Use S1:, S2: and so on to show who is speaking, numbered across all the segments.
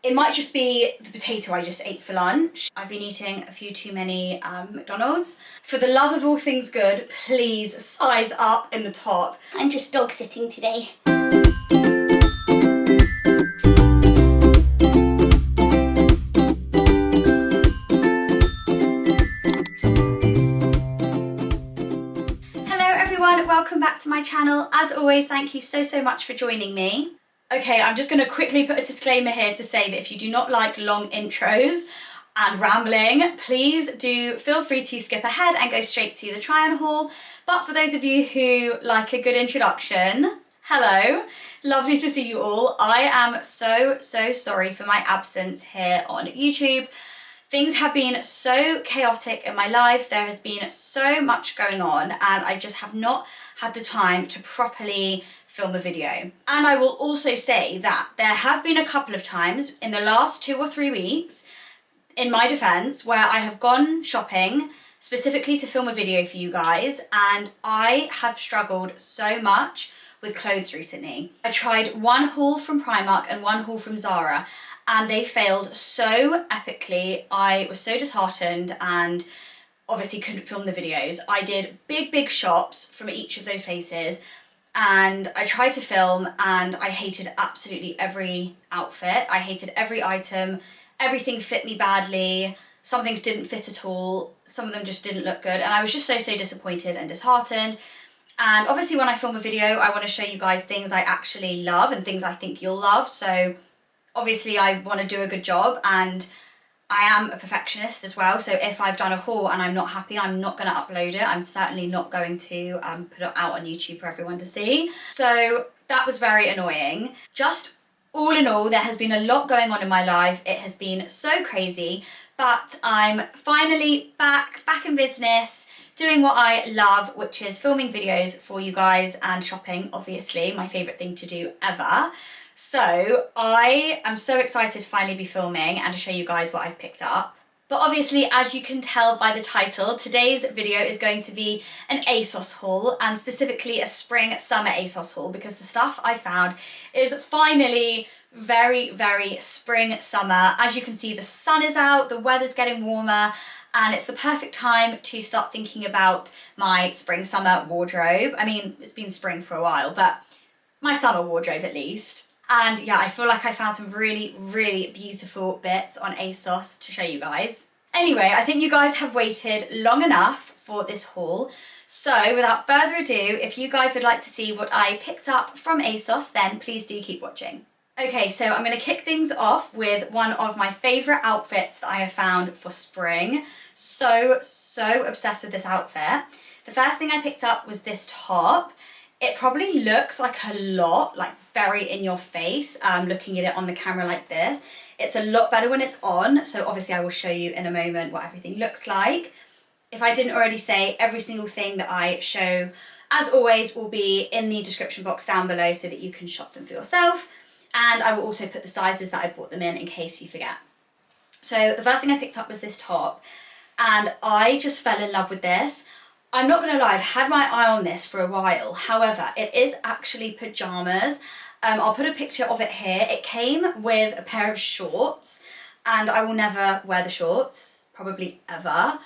S1: It might just be the potato I just ate for lunch. I've been eating a few too many McDonald's. For the love of all things good, please size up in the top.
S2: I'm just dog sitting today.
S1: Hello everyone, welcome back to my channel. As always, thank you so much for joining me. Okay, I'm just going to quickly put a disclaimer here to say that if you do not like long intros and rambling, please do feel free to skip ahead and go straight to the try-on haul. But for those of you who like a good introduction, hello, lovely to see you all. I am so sorry for my absence here on YouTube. Things have been so chaotic in my life. There has been so much going on and I just have not had the time to properly film a video. And I will also say that there have been a couple of times in the last 2 or 3 weeks, in my defense, where I have gone shopping specifically to film a video for you guys, and I have struggled so much with clothes recently. I tried one haul from Primark and one haul from Zara, and they failed so epically. I was so disheartened and obviously couldn't film the videos. I did big shops from each of those places, and I tried to film and I hated absolutely every outfit. I hated every item. Everything fit me badly. Some things didn't fit at all. Some of them just didn't look good, and I was just so disappointed and disheartened. And obviously when I film a video, I want to show you guys things I actually love and things I think you'll love. So obviously I want to do a good job, and I am a perfectionist as well. So if I've done a haul and I'm not happy, I'm not going to upload it. I'm certainly not going to put it out on YouTube for everyone to see. So that was very annoying. Just all in all, there has been a lot going on in my life. It has been so crazy, but I'm finally back in business, doing what I love, which is filming videos for you guys and shopping, obviously, my favourite thing to do ever. So I am so excited to finally be filming and to show you guys what I've picked up. But obviously, as you can tell by the title, today's video is going to be an ASOS haul, and specifically a spring-summer ASOS haul, because the stuff I found is finally very spring-summer. As you can see, the sun is out, the weather's getting warmer, and it's the perfect time to start thinking about my spring-summer wardrobe. I mean, it's been spring for a while, but my summer wardrobe at least. And yeah, I feel like I found some really beautiful bits on ASOS to show you guys. Anyway, I think you guys have waited long enough for this haul. So without further ado, if you guys would like to see what I picked up from ASOS, then please do keep watching. Okay, so I'm going to kick things off with one of my favourite outfits that I have found for spring. So obsessed with this outfit. The first thing I picked up was this top. It probably looks like a lot, like very in your face, looking at it on the camera like this. It's a lot better when it's on, so obviously I will show you in a moment what everything looks like. If I didn't already say, every single thing that I show, as always, will be in the description box down below so that you can shop them for yourself. And I will also put the sizes that I bought them in case you forget. So the first thing I picked up was this top, and I just fell in love with this. I'm not going to lie, I've had my eye on this for a while. However, it is actually pyjamas. I'll put a picture of it here. It came with a pair of shorts, and I will never wear the shorts, probably ever.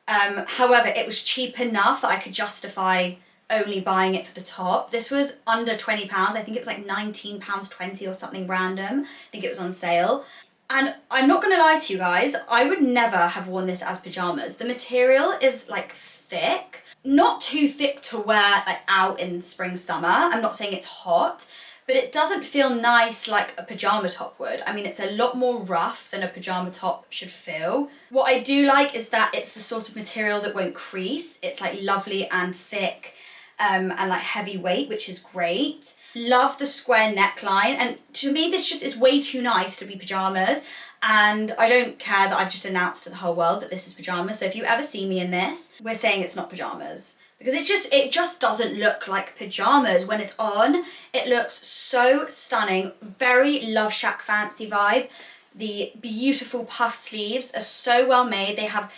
S1: However, it was cheap enough that I could justify only buying it for the top. This was under £20. I think it was like £19.20 or something random. I think it was on sale. And I'm not going to lie to you guys, I would never have worn this as pyjamas. The material is like thick, not too thick to wear like out in spring summer. I'm not saying it's hot, but it doesn't feel nice like a pyjama top would. I mean, it's a lot more rough than a pyjama top should feel. What I do like is that it's the sort of material that won't crease. It's like lovely and thick and like heavyweight, which is great. Love the square neckline, and to me this just is way too nice to be pyjamas, and I don't care that I've just announced to the whole world that this is pyjamas. So if you ever see me in this, we're saying it's not pyjamas, because it just doesn't look like pyjamas. When it's on, it looks so stunning. Very Love Shack fancy vibe. The beautiful puff sleeves are so well made. They have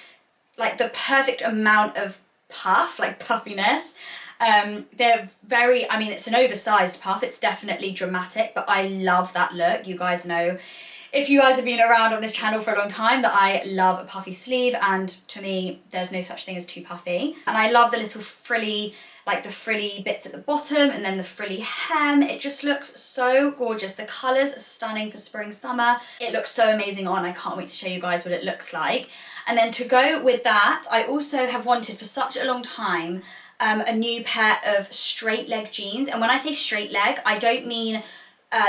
S1: like the perfect amount of puff, like puffiness. They're very, I mean, it's an oversized puff. It's definitely dramatic, but I love that look. You guys know if you guys have been around on this channel for a long time, that I love a puffy sleeve, and to me there's no such thing as too puffy. And I love the little frilly, like the frilly bits at the bottom and then the frilly hem. It just looks so gorgeous. The colours are stunning for spring, summer. It looks so amazing on. I can't wait to show you guys what it looks like. And then to go with that, I also have wanted for such a long time a new pair of straight leg jeans. And when I say straight leg, I don't mean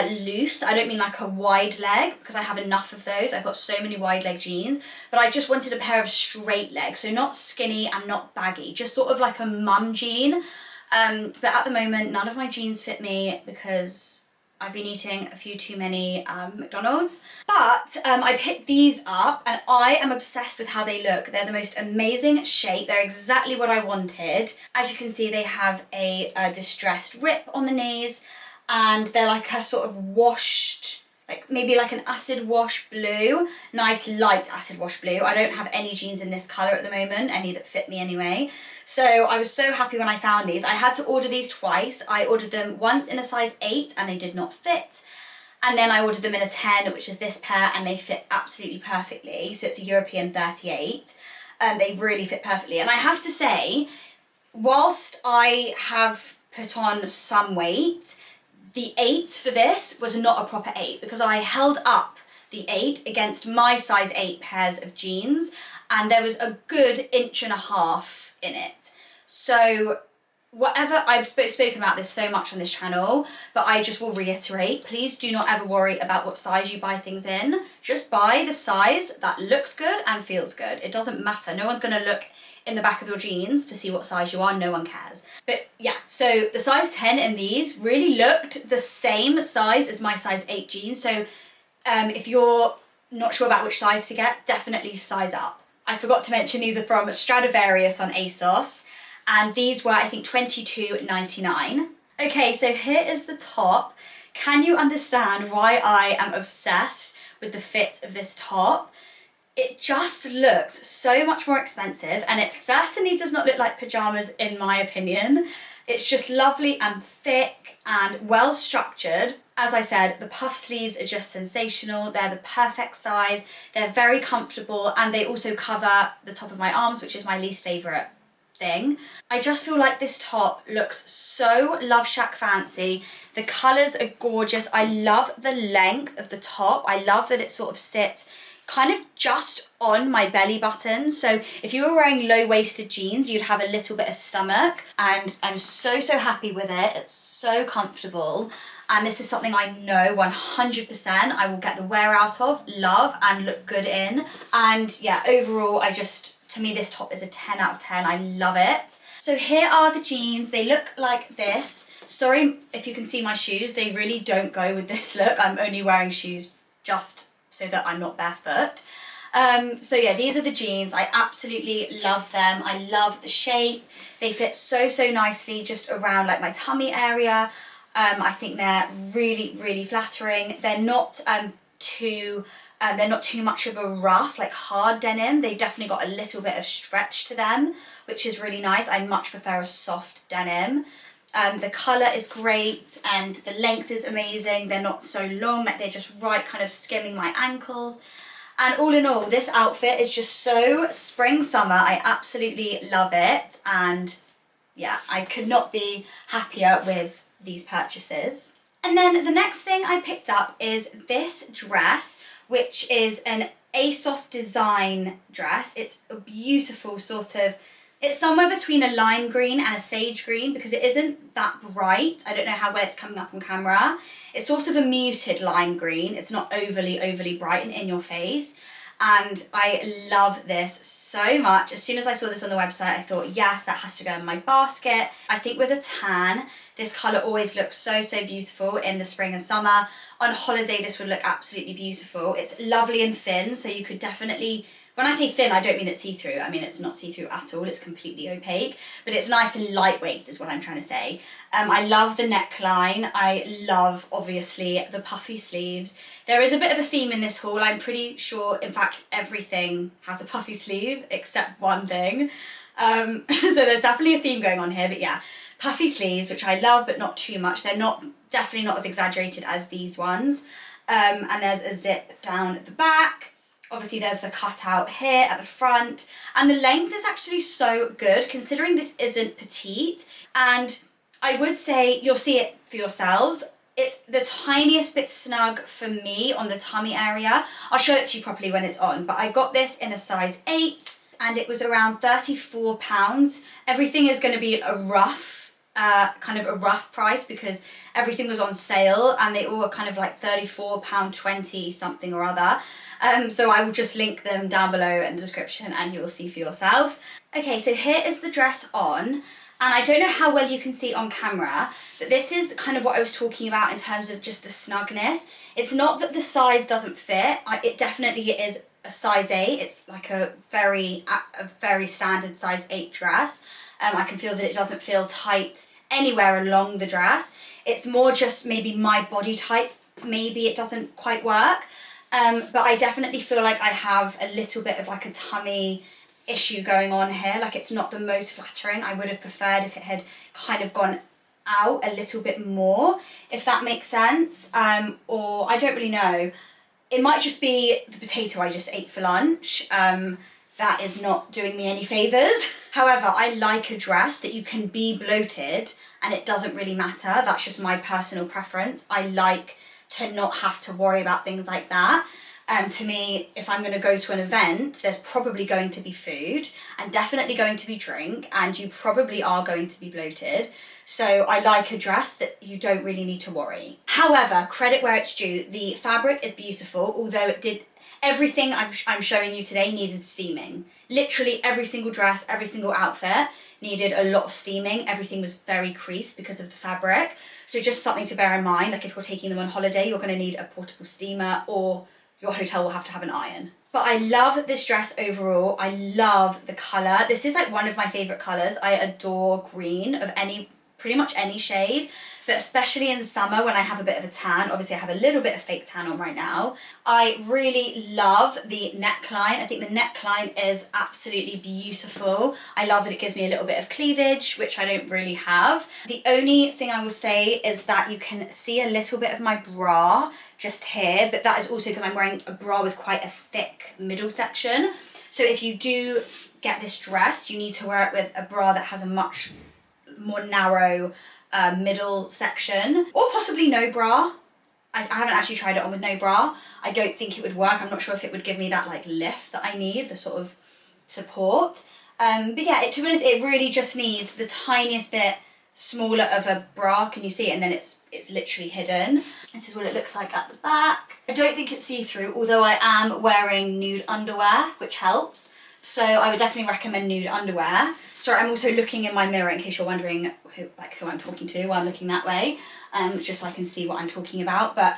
S1: loose. I don't mean like a wide leg, because I have enough of those. I've got so many wide leg jeans, but I just wanted a pair of straight leg, so not skinny and not baggy, just sort of like a mum jean. But at the moment none of my jeans fit me because I've been eating a few too many McDonald's. But I picked these up and I am obsessed with how they look. They're the most amazing shape. They're exactly what I wanted. As you can see, they have a distressed rip on the knees, and they're like a sort of washed, like maybe like an acid wash blue, nice light acid wash blue. I don't have any jeans in this colour at the moment, any that fit me anyway. So I was so happy when I found these. I had to order these twice. I ordered them once in a size 8 and they did not fit. And then I ordered them in a 10, which is this pair, and they fit absolutely perfectly. So it's a European 38. They really fit perfectly. And I have to say, whilst I have put on some weight, the 8 for this was not a proper 8, because I held up the 8 against my size 8 pairs of jeans and there was a good 1.5 inches in it. So whatever, I've spoken about this so much on this channel, but I just will reiterate, please do not ever worry about what size you buy things in. Just buy the size that looks good and feels good. It doesn't matter. No one's going to look in the back of your jeans to see what size you are. No one cares. But yeah, so the size 10 in these really looked the same size as my size 8 jeans. So if you're not sure about which size to get, definitely size up. I forgot to mention these are from Stradivarius on ASOS, and these were, I think, $22.99. Okay, so here is the top. Can you understand why I am obsessed with the fit of this top? It just looks so much more expensive, and it certainly does not look like pyjamas in my opinion. It's just lovely and thick and well structured. As I said, the puff sleeves are just sensational. They're the perfect size. They're very comfortable, and they also cover the top of my arms, which is my least favourite thing. I just feel like this top looks so Love Shack fancy. The colours are gorgeous. I love the length of the top. I love that it sort of sits kind of just on my belly button. So if you were wearing low-waisted jeans, you'd have a little bit of stomach, and I'm so happy with it. It's so comfortable, and this is something I know 100% I will get the wear out of, love, and look good in. And yeah, overall, to me this top is a 10 out of 10. I love it. So here are the jeans. They look like this. Sorry if you can see my shoes, they really don't go with this look. I'm only wearing shoes just so that I'm not barefoot. So yeah, these are the jeans. I absolutely love them. I love the shape. They fit so nicely just around like my tummy area. I think they're really flattering. They're not too much of a rough, like hard denim. They've definitely got a little bit of stretch to them, which is really nice. I much prefer a soft denim. The colour is great and the length is amazing. They're not so long, like they're just right kind of skimming my ankles. And all in all, this outfit is just so spring summer. I absolutely love it, and yeah, I could not be happier with these purchases. And then the next thing I picked up is this dress, which is an ASOS design dress. It's a beautiful sort of, it's somewhere between a lime green and a sage green, because it isn't that bright. I don't know how well it's coming up on camera. It's sort of a muted lime green. It's not overly bright and in your face. And I love this so much. As soon as I saw this on the website, I thought, yes, that has to go in my basket. I think with a tan, this colour always looks so beautiful in the spring and summer. On holiday, this would look absolutely beautiful. It's lovely and thin, so you could definitely, when I say thin, I don't mean it's see-through. I mean, it's not see-through at all. It's completely opaque, but it's nice and lightweight is what I'm trying to say. I love the neckline. I love, obviously, the puffy sleeves. There is a bit of a theme in this haul. I'm pretty sure, in fact, everything has a puffy sleeve except one thing. So there's definitely a theme going on here, but yeah, puffy sleeves, which I love, but not too much. They're definitely not as exaggerated as these ones. and there's a zip down at the back. Obviously there's the cutout here at the front, and the length is actually so good considering this isn't petite, and I would say you'll see it for yourselves. It's the tiniest bit snug for me on the tummy area. I'll show it to you properly when it's on, but I got this in a size 8 and it was around £34. Everything is going to be a rough, kind of a rough price because everything was on sale and they all were kind of like £34.20 something or other. So I will just link them down below in the description and you will see for yourself. Okay, so here is the dress on. And I don't know how well you can see it on camera, but this is kind of what I was talking about in terms of just the snugness. It's not that the size doesn't fit. It definitely is a size 8. It's like a very standard size 8 dress. I can feel that it doesn't feel tight anywhere along the dress. It's more just maybe my body type. Maybe it doesn't quite work. But I definitely feel like I have a little bit of like a tummy issue going on here. Like it's not the most flattering. I would have preferred if it had kind of gone out a little bit more, if that makes sense. Or I don't really know. It might just be the potato I just ate for lunch. That is not doing me any favours. However, I like a dress that you can be bloated and it doesn't really matter. That's just my personal preference. I like to not have to worry about things like that. To me, if I'm going to go to an event, there's probably going to be food and definitely going to be drink, and you probably are going to be bloated. So I like a dress that you don't really need to worry. However, credit where it's due, the fabric is beautiful, although it did, everything I'm showing you today needed steaming. Literally every single dress, every single outfit needed a lot of steaming. Everything was very creased because of the fabric. So just something to bear in mind, like if you're taking them on holiday, you're going to need a portable steamer, or your hotel will have to have an iron. But I love this dress overall. I love the colour. This is like one of my favourite colours. I adore green of pretty much any shade, but especially in summer when I have a bit of a tan. Obviously I have a little bit of fake tan on right now. I really love the neckline. I think the neckline is absolutely beautiful. I love that it gives me a little bit of cleavage, which I don't really have. The only thing I will say is that you can see a little bit of my bra just here, but that is also because I'm wearing a bra with quite a thick middle section. So if you do get this dress, you need to wear it with a bra that has a much more narrow middle section, or possibly no bra. I haven't actually tried it on with no bra. I don't think it would work. I'm not sure if it would give me that like lift that I need, the sort of support. But yeah, to be honest, it really just needs the tiniest bit smaller of a bra. Can you see it? And then it's literally hidden. This is what it looks like at the back. I don't think it's see-through, although I am wearing nude underwear, which helps. So I would definitely recommend nude underwear. Sorry, I'm also looking in my mirror in case you're wondering who I'm talking to while I'm looking that way, just so I can see what I'm talking about. But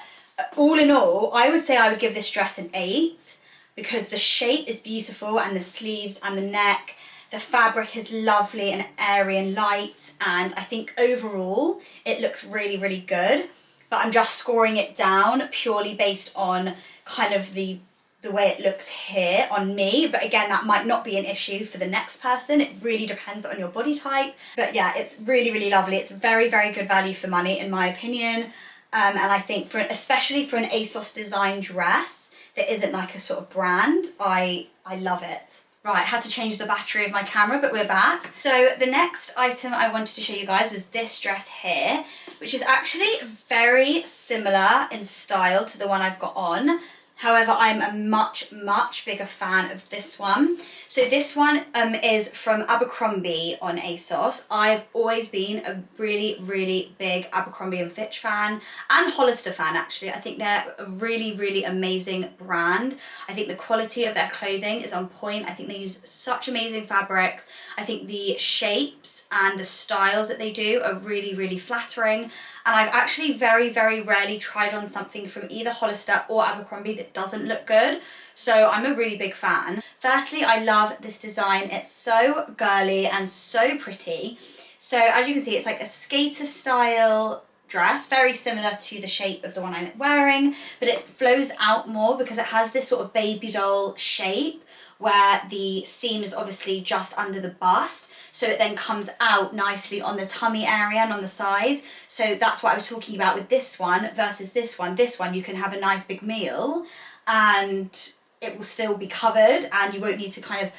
S1: all in all, I would say I would give this dress an 8 because the shape is beautiful and the sleeves and the neck. The fabric is lovely and airy and light, and I think overall it looks really, really good. But I'm just scoring it down purely based on kind of the way it looks here on me. But again, that might not be an issue for the next person. It really depends on your body type. But yeah, it's really, really lovely. It's very, very good value for money in my opinion. And I think especially for an ASOS design dress that isn't like a sort of brand, I love it. Right, had to change the battery of my camera, but we're back. So the next item I wanted to show you guys was this dress here, which is actually very similar in style to the one I've got on. However, I'm a much, much bigger fan of this one. So this one is from Abercrombie on ASOS. I've always been a really, really big Abercrombie & Fitch fan, and Hollister fan actually. I think they're a really, really amazing brand. I think the quality of their clothing is on point. I think they use such amazing fabrics. I think the shapes and the styles that they do are really, really flattering. And I've actually very, very rarely tried on something from either Hollister or Abercrombie that doesn't look good. So I'm a really big fan. Firstly, I love this design. It's so girly and so pretty. So as you can see, it's like a skater style dress, very similar to the shape of the one I'm wearing, but it flows out more because it has this sort of baby doll shape where the seam is obviously just under the bust, so it then comes out nicely on the tummy area and on the sides. So that's what I was talking about with this one versus this one. This one you can have a nice big meal and it will still be covered and you won't need to kind of,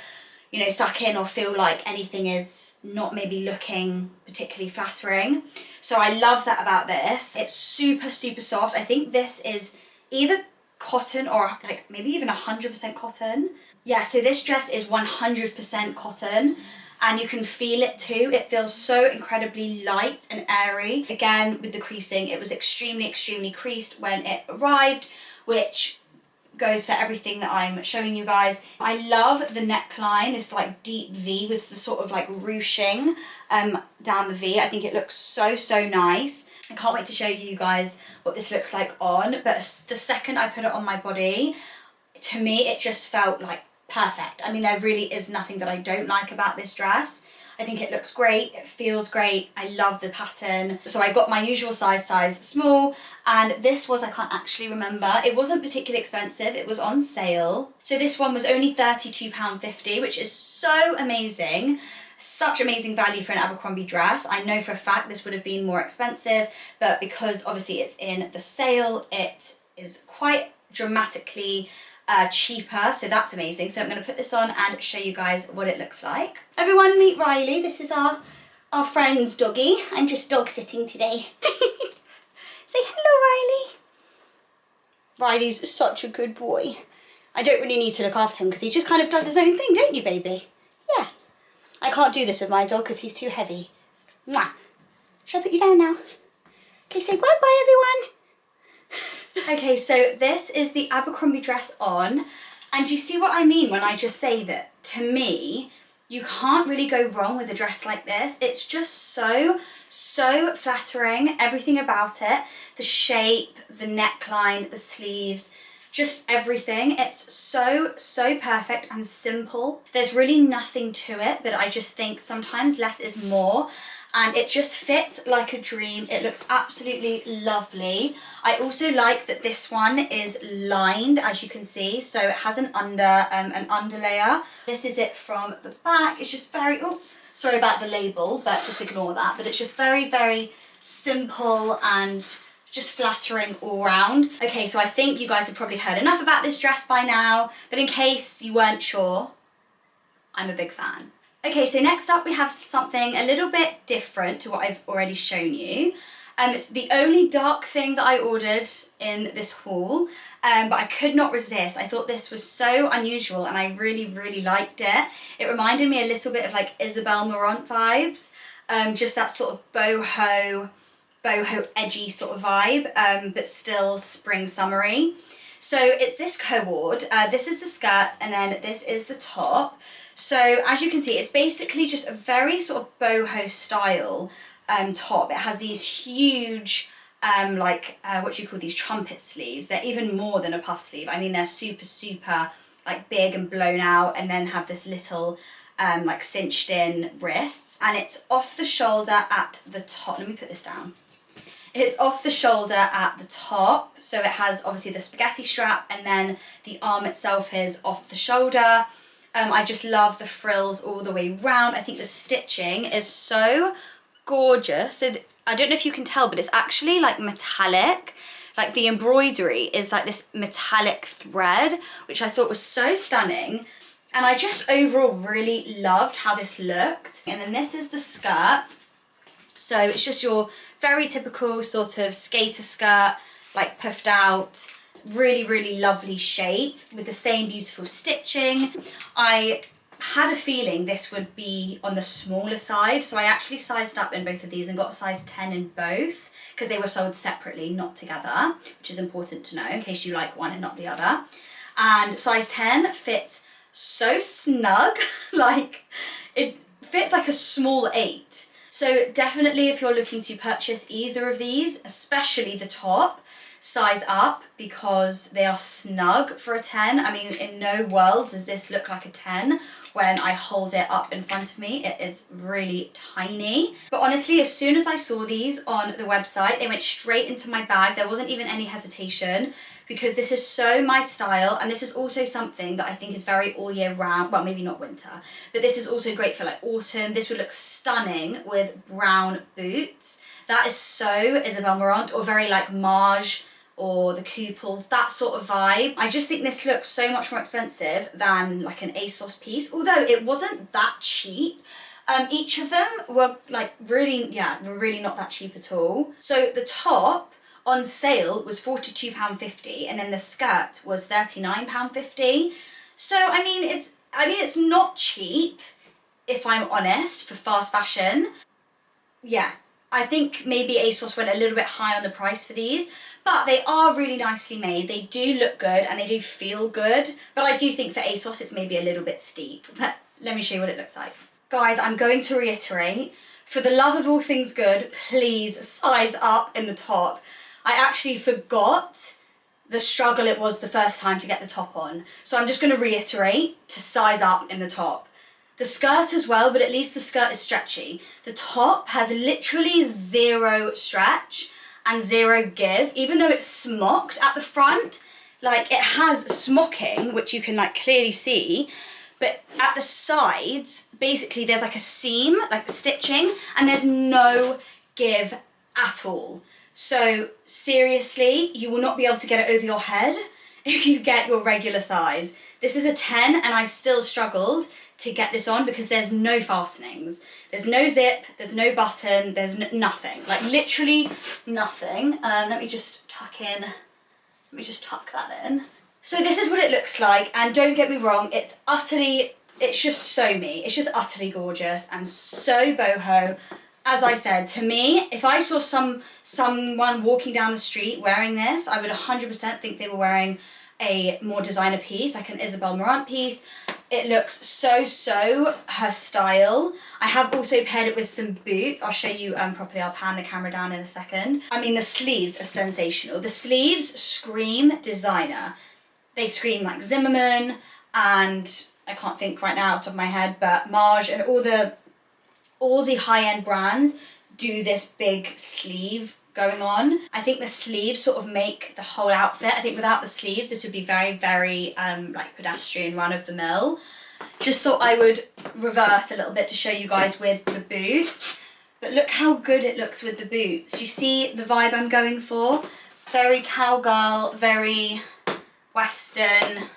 S1: you know, suck in or feel like anything is not maybe looking particularly flattering. So I love that about this. It's super, super soft. I think this is either cotton or like maybe even 100% cotton. Yeah, so this dress is 100% cotton and you can feel it too. It feels so incredibly light and airy. Again, with the creasing, it was extremely, extremely creased when it arrived, which goes for everything that I'm showing you guys. I love the neckline, this like deep V with the sort of like ruching down the V. I think it looks so, so nice. I can't wait to show you guys what this looks like on, but the second I put it on my body, to me, it just felt like perfect. I mean, there really is nothing that I don't like about this dress. I think it looks great, it feels great, I love the pattern. So I got my usual size small, and this was, I can't actually remember, it wasn't particularly expensive, it was on sale. So this one was only £32.50, which is so amazing. Such amazing value for an Abercrombie dress. I know for a fact this would have been more expensive, but because obviously it's in the sale, it is quite dramatically cheaper, so that's amazing. So I'm going to put this on and show you guys what it looks like.
S2: Everyone meet Riley. This is our friend's doggy. I'm just dog sitting today. Say hello, Riley. Riley's such a good boy. I don't really need to look after him because he just kind of does his own thing, don't you, baby? Yeah. I can't do this with my dog because he's too heavy. Mwah. Shall I put you down now? Okay, say bye-bye, everyone.
S1: Okay, so this is the Abercrombie dress on, and you see what I mean when I just say that, to me, you can't really go wrong with a dress like this. It's just so, so flattering, everything about it. The shape, the neckline, the sleeves, just everything. It's so, so perfect and simple. There's really nothing to it, but I just think sometimes less is more. And it just fits like a dream. It looks absolutely lovely. I also like that this one is lined, as you can see, so it has an underlayer. This is it from the back. It's just very, oh, sorry about the label, but just ignore that. But it's just very, very simple and just flattering all round. Okay, so I think you guys have probably heard enough about this dress by now, but in case you weren't sure, I'm a big fan. Okay, so next up we have something a little bit different to what I've already shown you. It's the only dark thing that I ordered in this haul, but I could not resist. I thought this was so unusual and I really, really liked it. It reminded me a little bit of like Isabel Marant vibes, just that sort of boho edgy sort of vibe, but still spring summery. So it's this co-ord, this is the skirt and then this is the top. So as you can see, it's basically just a very sort of boho style top. It has these huge, what do you call these, trumpet sleeves. They're even more than a puff sleeve. I mean, they're super, super like big and blown out, and then have this little like cinched in wrists. And it's off the shoulder at the top. Let me put this down. It's off the shoulder at the top. So it has obviously the spaghetti strap, and then the arm itself is off the shoulder. I just love the frills all the way round. I think the stitching is so gorgeous. So I don't know if you can tell, but it's actually like metallic. Like the embroidery is like this metallic thread, which I thought was so stunning. And I just overall really loved how this looked. And then this is the skirt. So it's just your very typical sort of skater skirt, like puffed out. Really, really lovely shape with the same beautiful stitching. I had a feeling this would be on the smaller side, so I actually sized up in both of these and got a size 10 in both because they were sold separately, not together, which is important to know in case you like one and not the other. And size 10 fits so snug, like it fits like a small 8. So definitely if you're looking to purchase either of these, especially the top, size up because they are snug for a 10. I mean, in no world does this look like a 10 when I hold it up in front of me. It is really tiny. But honestly, as soon as I saw these on the website, they went straight into my bag. There wasn't even any hesitation because this is so my style, and this is also something that I think is very all year round. Well, maybe not winter, but this is also great for like autumn. This would look stunning with brown boots. That is so Isabel Marant, or very like Marge or the Couples, that sort of vibe. I just think this looks so much more expensive than like an ASOS piece, although it wasn't that cheap. Each of them were like really not that cheap at all. So the top on sale was £42.50 and then the skirt was £39.50. So I mean it's not cheap, if I'm honest, for fast fashion. Yeah, I think maybe ASOS went a little bit high on the price for these, but they are really nicely made. They do look good and they do feel good, but I do think for ASOS it's maybe a little bit steep. But let me show you what it looks like. Guys, I'm going to reiterate, for the love of all things good, please size up in the top. I actually forgot the struggle it was the first time to get the top on, so I'm just going to reiterate to size up in the top. The skirt as well, but at least the skirt is stretchy. The top has literally zero stretch and zero give, even though it's smocked at the front. Like, it has smocking, which you can like clearly see, but at the sides, basically there's like a seam, like stitching, and there's no give at all. So seriously, you will not be able to get it over your head if you get your regular size. This is a 10 and I still struggled to get this on because there's no fastenings. There's no zip, there's no button, there's nothing. Like literally nothing. Let me just tuck that in. So this is what it looks like, and don't get me wrong, it's just so me. It's just utterly gorgeous and so boho. As I said, to me, if I saw someone walking down the street wearing this, I would 100% think they were wearing a more designer piece, like an Isabel Marant piece. It looks so her style. I have also paired it with some boots. I'll show you properly. I'll pan the camera down in a second. I mean, the sleeves are sensational. The sleeves scream designer. They scream like Zimmermann, and I can't think right now off the top of my head, but Marge and all the high-end brands do this big sleeve going on. I think the sleeves sort of make the whole outfit. I think without the sleeves, this would be very like pedestrian, run-of-the-mill. Just thought I would reverse a little bit to show you guys with the boots. But look how good it looks with the boots. Do you see the vibe I'm going for? Very cowgirl, very Western.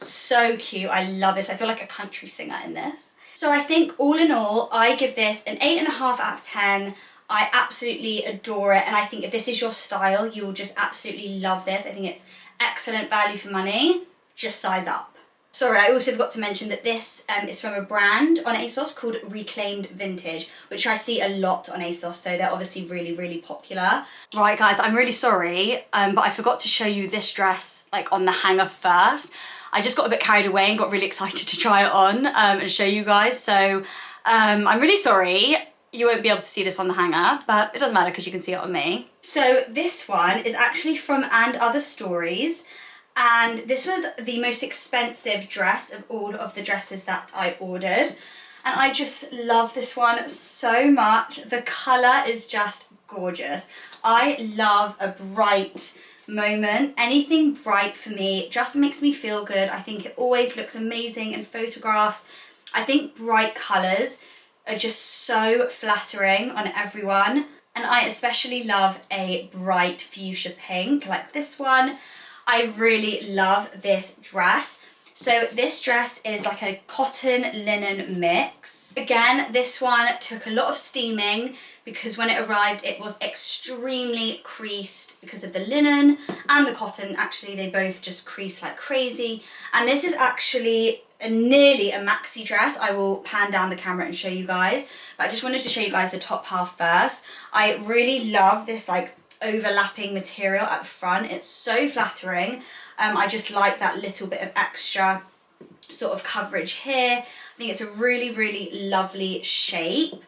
S1: So cute. I love this. I feel like a country singer in this. So I think all in all, I give this an 8.5 out of 10. I absolutely adore it, and I think if this is your style, you will just absolutely love this. I think it's excellent value for money. Just size up. Sorry, I also forgot to mention that this is from a brand on ASOS called Reclaimed Vintage, which I see a lot on ASOS, so they're obviously really popular. Right guys, I'm really sorry, but I forgot to show you this dress like on the hanger first. I just got a bit carried away and got really excited to try it on and show you guys, so I'm really sorry. You won't be able to see this on the hanger, but it doesn't matter because you can see it on me. So this one is actually from And Other Stories, and this was the most expensive dress of all of the dresses that I ordered. And I just love this one so much. The colour is just gorgeous. I love a bright moment. Anything bright for me just makes me feel good. I think it always looks amazing in photographs. I think bright colours are just so flattering on everyone, and I especially love a bright fuchsia pink like this one. I really love this dress. So this dress is like a cotton linen mix. Again, this one took a lot of steaming because when it arrived it was extremely creased because of the linen and the cotton. Actually, they both just crease like crazy, and this is actually nearly a maxi dress. I will pan down the camera and show you guys, but I just wanted to show you guys the top half first. I really love this like overlapping material at the front. It's so flattering. I just like that little bit of extra sort of coverage here. I think it's a really lovely shape,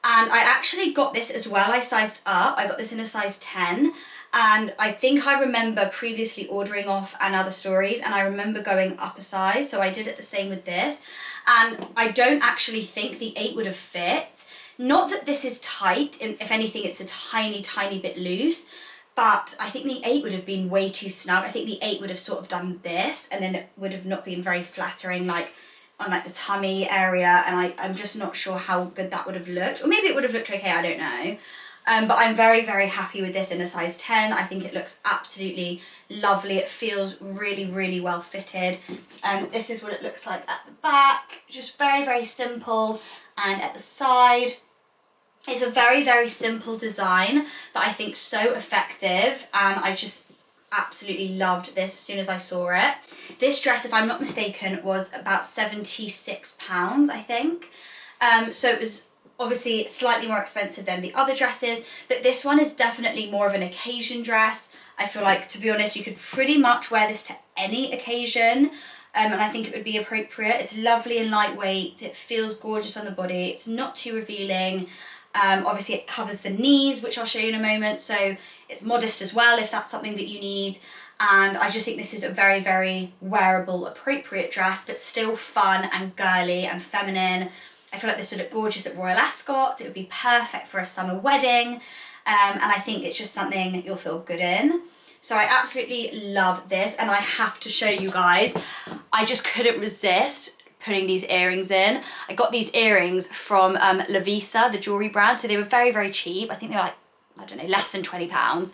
S1: and I actually got this as well. I sized up. I got this in a size 10, And I think I remember previously ordering off Another Stories, and I remember going up a size, so I did it the same with this. And I don't actually think the 8 would have fit. Not that this is tight, if anything it's a tiny bit loose, but I think the 8 would have been way too snug. I think the 8 would have sort of done this, and then it would have not been very flattering, like on like the tummy area, and I'm just not sure how good that would have looked. Or maybe it would have looked okay, I don't know. But I'm very happy with this in a size 10. I think it looks absolutely lovely. It feels really well fitted. This is what it looks like at the back. Just very simple. And at the side, it's a very simple design, but I think so effective, and I just absolutely loved this as soon as I saw it. This dress, if I'm not mistaken, was about £76, I think. So it was obviously slightly more expensive than the other dresses, but this one is definitely more of an occasion dress. I feel like, to be honest, you could pretty much wear this to any occasion, and I think it would be appropriate. It's lovely and lightweight. It feels gorgeous on the body. It's not too revealing. Obviously it covers the knees, which I'll show you in a moment, so it's modest as well if that's something that you need. And I just think this is a very wearable, appropriate dress, but still fun and girly and feminine. I feel like this would look gorgeous at Royal Ascot. It would be perfect for a summer wedding, and I think it's just something that you'll feel good in. So I absolutely love this, and I have to show you guys, I just couldn't resist putting these earrings in. I got these earrings from La Visa, the jewellery brand, so they were very cheap. I think they were like, I don't know, less than £20.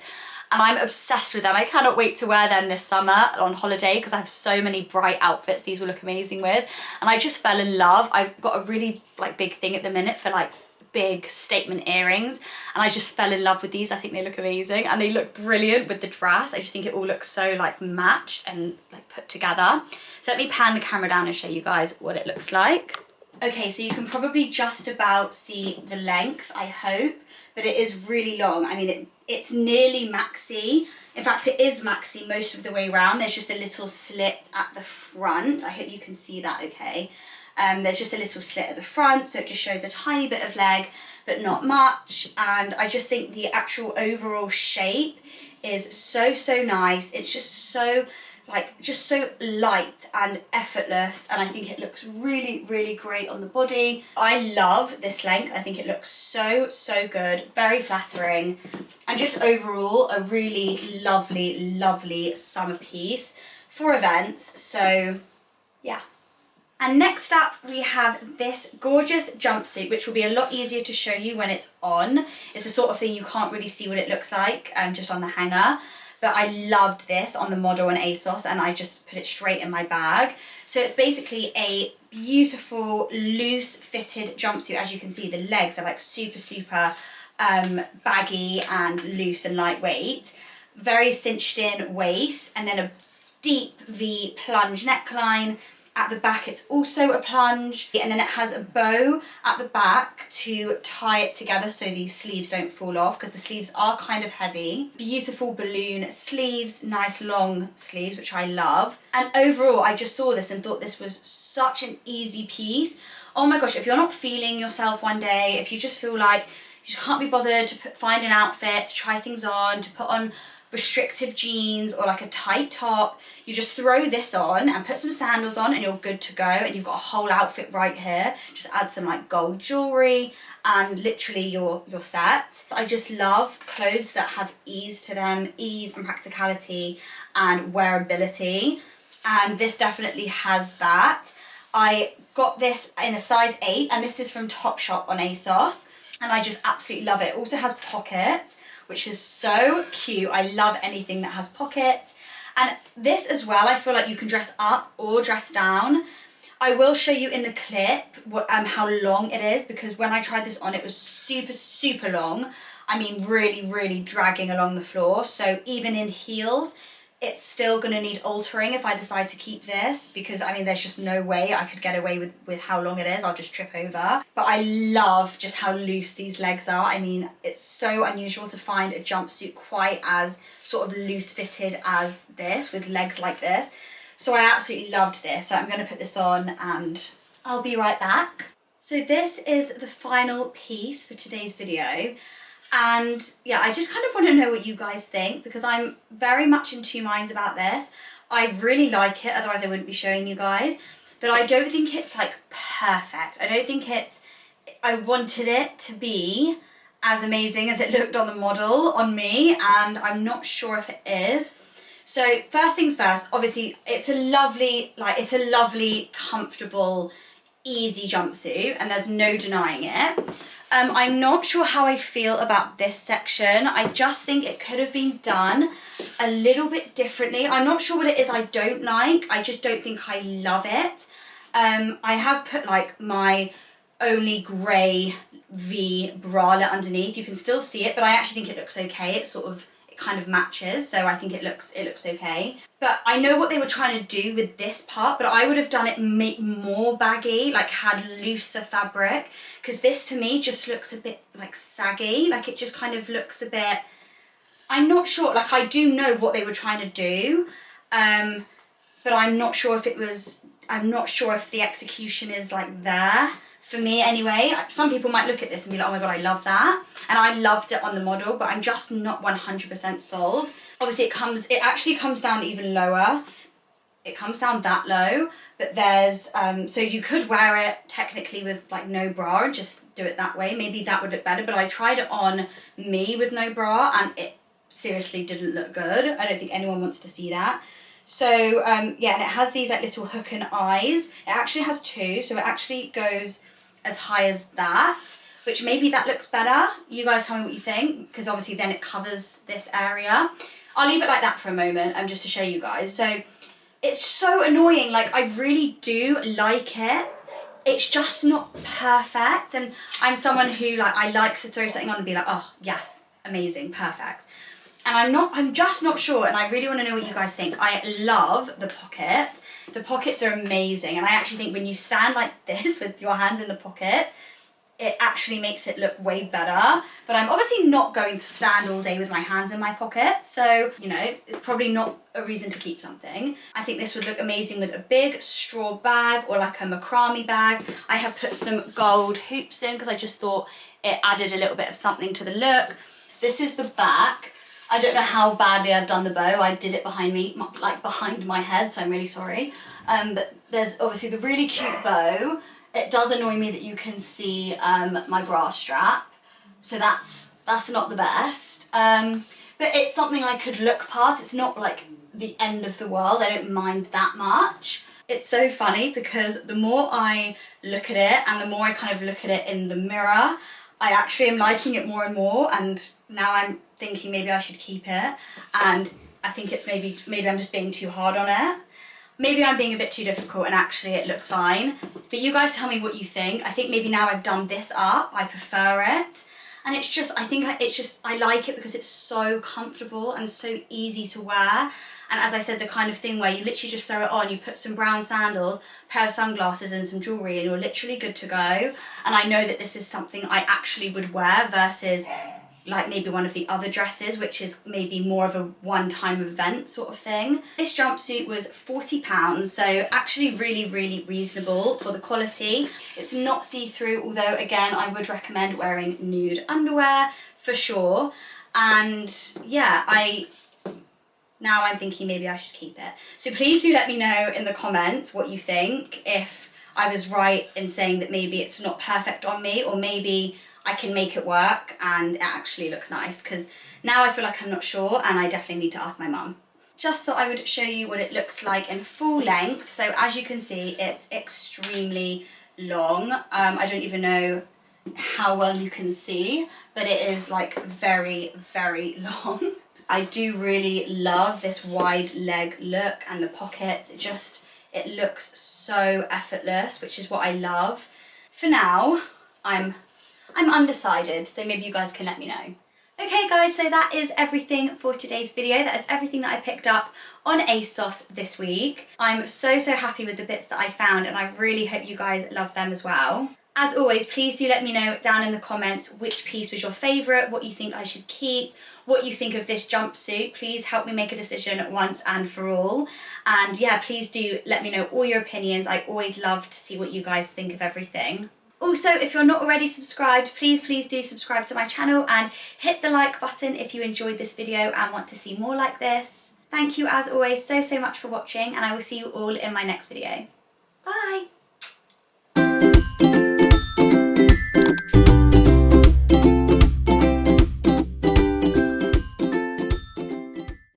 S1: And I'm obsessed with them. I cannot wait to wear them this summer on holiday because I have so many bright outfits these will look amazing with. And I just fell in love. I've got a really like big thing at the minute for like big statement earrings, and I just fell in love with these. I think they look amazing, and they look brilliant with the dress. I just think it all looks so like matched and like put together. So let me pan the camera down and show you guys what it looks like. Okay, so you can probably just about see the length, I hope, but it is really long. I mean, it's nearly maxi. In fact, it is maxi most of the way around. There's just a little slit at the front. I hope you can see that okay. There's just a little slit at the front, so it just shows a tiny bit of leg, but not much. And I just think the actual overall shape is so nice. It's just so so light and effortless, and I think it looks really great on the body. I love this length. I think it looks so good, very flattering, and just overall a really lovely summer piece for events. So yeah. And next up we have this gorgeous jumpsuit, which will be a lot easier to show you when it's on. It's the sort of thing you can't really see what it looks like just on the hanger. But I loved this on the model on ASOS, and I just put it straight in my bag. So it's basically a beautiful loose fitted jumpsuit. As you can see, the legs are like super baggy and loose and lightweight. Very cinched in waist, and then a deep V plunge neckline. At the back it's also a plunge, and then it has a bow at the back to tie it together so these sleeves don't fall off, because the sleeves are kind of heavy. Beautiful balloon sleeves, nice long sleeves, which I love. And overall I just saw this and thought this was such an easy piece. Oh my gosh, if you're not feeling yourself one day, if you just feel like you just can't be bothered to find an outfit, to try things on, to put on restrictive jeans or like a tight top, you just throw this on and put some sandals on and you're good to go, and you've got a whole outfit right here. Just add some like gold jewelry and literally you're set. I just love clothes that have ease to them, ease and practicality and wearability, and this definitely has that. I got this in a size 8, and this is from Topshop on ASOS, and I just absolutely love it. It also has pockets, which is so cute. I love anything that has pockets. And this as well, I feel like you can dress up or dress down. I will show you in the clip how long it is, because when I tried this on, it was super long. I mean, really dragging along the floor. So even in heels, it's still gonna need altering if I decide to keep this, because I mean, there's just no way I could get away with how long it is. I'll just trip over. But I love just how loose these legs are. I mean, it's so unusual to find a jumpsuit quite as sort of loose fitted as this, with legs like this. So I absolutely loved this. So I'm gonna put this on and I'll be right back. So this is the final piece for today's video. And yeah, I just kind of want to know what you guys think, because I'm very much in two minds about this. I really like it, otherwise I wouldn't be showing you guys, but I don't think it's like perfect. I don't think it's, I wanted it to be as amazing as it looked on the model on me, and I'm not sure if it is. So first things first, obviously it's a lovely, comfortable, easy jumpsuit, and there's no denying it. I'm not sure how I feel about this section. I just think it could have been done a little bit differently. I'm not sure what it is I don't like. I just don't think I love it. I have put like my only grey V bralette underneath. You can still see it, but I actually think it looks okay. It kind of matches, so I think it looks okay. But I know what they were trying to do with this part, but I would have done it more baggy, like had looser fabric, because this to me just looks a bit like saggy, like it just kind of looks a bit, I'm not sure, like I do know what they were trying to do, but I'm not sure if the execution is like there. For me anyway. Some people might look at this and be like, oh my god, I love that. And I loved it on the model, but I'm just not 100% sold. Obviously it actually comes down even lower. It comes down that low, but there's, so you could wear it technically with like no bra and just do it that way. Maybe that would look better, but I tried it on me with no bra and it seriously didn't look good. I don't think anyone wants to see that. So yeah, and it has these like little hook and eyes. It actually has two, so it actually goes as high as that, which maybe that looks better. You guys tell me what you think, because obviously then it covers this area. I'll leave it like that for a moment, just to show you guys. So it's so annoying, like I really do like it. It's just not perfect, and I'm someone who like, I like to throw something on and be like, oh yes, amazing, perfect. And I'm just not sure, and I really want to know what you guys think. I love the pocket. The pockets are amazing, and I actually think when you stand like this with your hands in the pockets, it actually makes it look way better. But I'm obviously not going to stand all day with my hands in my pockets, so, you know, it's probably not a reason to keep something. I think this would look amazing with a big straw bag or like a macrame bag. I have put some gold hoops in because I just thought it added a little bit of something to the look. This is the back. I don't know how badly I've done the bow. I did it behind me, like behind my head, so I'm really sorry. But there's obviously the really cute bow. It does annoy me that you can see my bra strap, so that's not the best. But it's something I could look past. It's not like the end of the world. I don't mind that much. It's so funny because the more I look at it and the more I kind of look at it in the mirror, I actually am liking it more and more, and now I'm thinking maybe I should keep it, and I think it's maybe I'm just being too hard on it. Maybe I'm being a bit too difficult and actually it looks fine. But you guys tell me what you think. I think maybe now I've done this up, I prefer it. And it's just, I like it because it's so comfortable and so easy to wear. And as I said, the kind of thing where you literally just throw it on, you put some brown sandals, a pair of sunglasses and some jewellery and you're literally good to go. And I know that this is something I actually would wear versus like maybe one of the other dresses, which is maybe more of a one-time event sort of thing. This jumpsuit was £40, so actually really, really reasonable for the quality. It's not see-through, although again, I would recommend wearing nude underwear for sure. And yeah, now I'm thinking maybe I should keep it. So please do let me know in the comments what you think, if I was right in saying that maybe it's not perfect on me, or maybe I can make it work and it actually looks nice, because now I feel like I'm not sure and I definitely need to ask my mum. Just thought I would show you what it looks like in full length. So as you can see, it's extremely long. I don't even know how well you can see, but it is like very, very long. I do really love this wide leg look and the pockets. It looks so effortless, which is what I love. For now, I'm undecided, so maybe you guys can let me know. Okay guys, so that is everything for today's video. That is everything that I picked up on ASOS this week. I'm so happy with the bits that I found, and I really hope you guys love them as well. As always, please do let me know down in the comments which piece was your favourite, what you think I should keep, what you think of this jumpsuit. Please help me make a decision once and for all. And yeah, please do let me know all your opinions. I always love to see what you guys think of everything. Also, if you're not already subscribed, please do subscribe to my channel and hit the like button if you enjoyed this video and want to see more like this. Thank you as always so much for watching, and I will see you all in my next video. Bye!